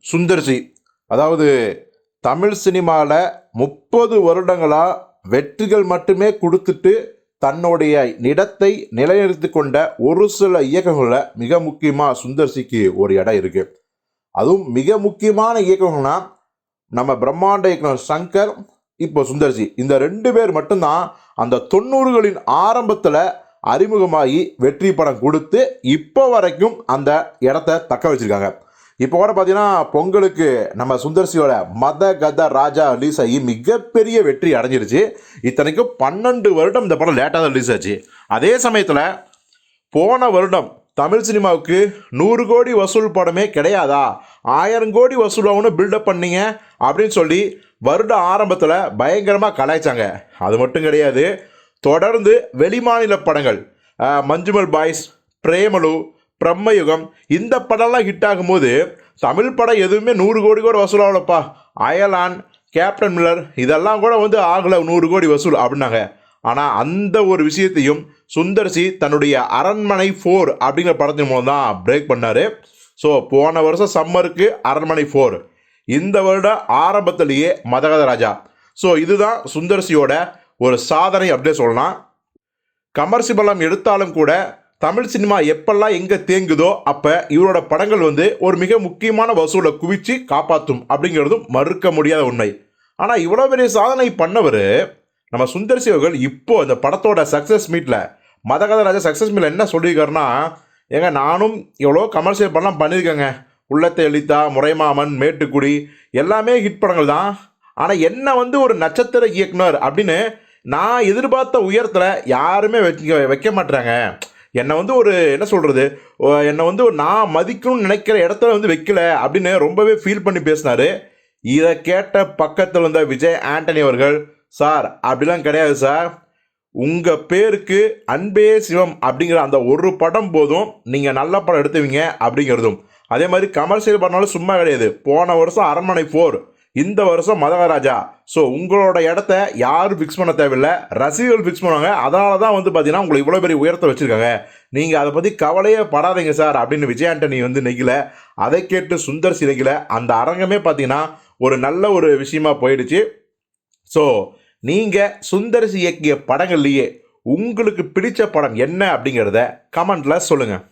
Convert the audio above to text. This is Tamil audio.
சுந்தர்சி. அதாவது தமிழ் சினிமாவில் 30 வருடங்களாக வெற்றிகள் மட்டுமே கொடுத்துட்டு தன்னுடைய இடத்தை நிலைநிறுத்தி கொண்ட ஒரு சில இயக்கங்களில் மிக முக்கியமாக சுந்தர்சிக்கு ஒரு இடம் இருக்குது. அதுவும் மிக முக்கியமான இயக்கங்கள்னா நம்ம பிரம்மாண்ட இயக்குனர் சங்கர், இப்போ சுந்தர்சி, இந்த 2 பேர் மட்டும்தான் அந்த 90களின் ஆரம்பத்தில் அறிமுகமாகி வெற்றி படம் கொடுத்து இப்போ வரைக்கும் அந்த இடத்த தக்க வச்சிருக்காங்க. இப்போ கூட பார்த்தீங்கன்னா பொங்கலுக்கு நம்ம சுந்தர்சியோட மத கத ராஜா ரிலீஸ் ஆகி மிகப்பெரிய வெற்றி அடைஞ்சிருச்சு. இத்தனைக்கும் 12 வருடம் இந்த படம் லேட்டாக தான் ரிலீஸ் ஆச்சு. அதே சமயத்தில் போன வருடம் தமிழ் சினிமாவுக்கு 100 கோடி வசூல் படமே கிடையாதா, 1000 கோடி வசூலாகும்னு பில்டப் பண்ணீங்க அப்படின்னு சொல்லி வருட ஆரம்பத்தில் பயங்கரமாக கலாய்ச்சாங்க. அது மட்டும் கிடையாது, தொடர்ந்து வெளிமாநில படங்கள் மஞ்சுமல் பாய்ஸ், பிரேமலு, பிரம்மயுகம் இந்த படம்லாம் ஹிட் ஆகும்போது தமிழ் படம் எதுவுமே 100 கோடி கூட வசூலாகலப்பா, அயலான், கேப்டன் மில்லர் இதெல்லாம் கூட ஆகலை 100 கோடி வசூல் அப்படின்னாங்க. ஆனால் அந்த ஒரு விஷயத்தையும் சுந்தர்சி தன்னுடைய அரண்மனை 4 அப்படிங்கிற படத்தின் மூலம் தான் பிரேக் பண்ணார். ஸோ போன வருஷம் சம்மருக்கு அரண்மனை 4, இந்த வருடம் ஆரம்பத்திலேயே மதகத ராஜா. ஸோ இதுதான் சுந்தர்சியோட ஒரு சாதனை அப்படியே சொல்லலாம். கமர்ஷியல் எடுத்தாலும் கூட தமிழ் சினிமா எப்பெல்லாம் எங்கே தேங்குதோ அப்போ இவரோட படங்கள் ஒரு மிக முக்கியமான வசூலை குவிச்சு காப்பாற்றும் அப்படிங்கிறதும் மறுக்க முடியாத உண்மை. ஆனால் இவ்வளோ பெரிய சாதனை பண்ணவர் நம்ம சுந்தர்சி அவர்கள் இப்போ இந்த படத்தோட சக்ஸஸ் மீட்டில், மதகத ராஜா சக்ஸஸ் மீட்டில் என்ன சொல்லியிருக்காருன்னா, ஏங்க நானும் எவ்வளோ கமர்ஷியல் படம்லாம் பண்ணியிருக்கேங்க, உள்ளத்தை எளித்தா, முறைமாமன், மேட்டுக்குடி எல்லாமே ஹிட் படங்கள் தான். ஆனால் என்ன ஒரு நட்சத்திர இயக்குனர் அப்படின்னு நான் எதிர்பார்த்த உயரத்தில் யாருமே வைக்க மாட்டுறாங்க. என்னை ஒரு என்ன சொல்கிறது, என்னை நான் மதிக்கணும்னு நினைக்கிற இடத்துல வைக்கல அப்படின்னு ரொம்பவே ஃபீல் பண்ணி பேசினார். இதை கேட்ட பக்கத்தில் இருந்த விஜய் ஆண்டனி அவர்கள், சார் அப்படிலாம் கிடையாது சார், உங்கள் பேருக்கு அன்பே சிவம் அப்படிங்கிற அந்த ஒரு படம் போதும் நீங்கள் நல்ல படம் எடுத்துவீங்க அப்படிங்கிறதும், அதே மாதிரி கமர்ஷியல் பண்ணாலும் சும்மா கிடையாது. போன வருஷம் அரண்மனை 4, இந்த வருஷம் மதகராஜா. ஸோ உங்களோட இடத்த யாரும் ஃபிக்ஸ் பண்ண தேவையில்லை, ரசிகர்கள் ஃபிக்ஸ் பண்ணுவாங்க. அதனால தான் பார்த்தீங்கன்னா உங்களை இவ்வளோ பெரிய உயரத்தை வச்சுருக்காங்க, நீங்கள் அதை பற்றி கவலையே படாதீங்க சார் அப்படின்னு விஜய் ஆண்டனி நெகில. அதை கேட்டு சுந்தர்சி நெகில. அந்த அரங்கமே பார்த்தீங்கன்னா ஒரு நல்ல ஒரு விஷயமா போயிடுச்சு. ஸோ நீங்கள் சுந்தர்சி இயக்கிய படங்கள்லேயே உங்களுக்கு பிடிச்ச படம் என்ன அப்படிங்கிறத கமெண்ட்டில் சொல்லுங்கள்.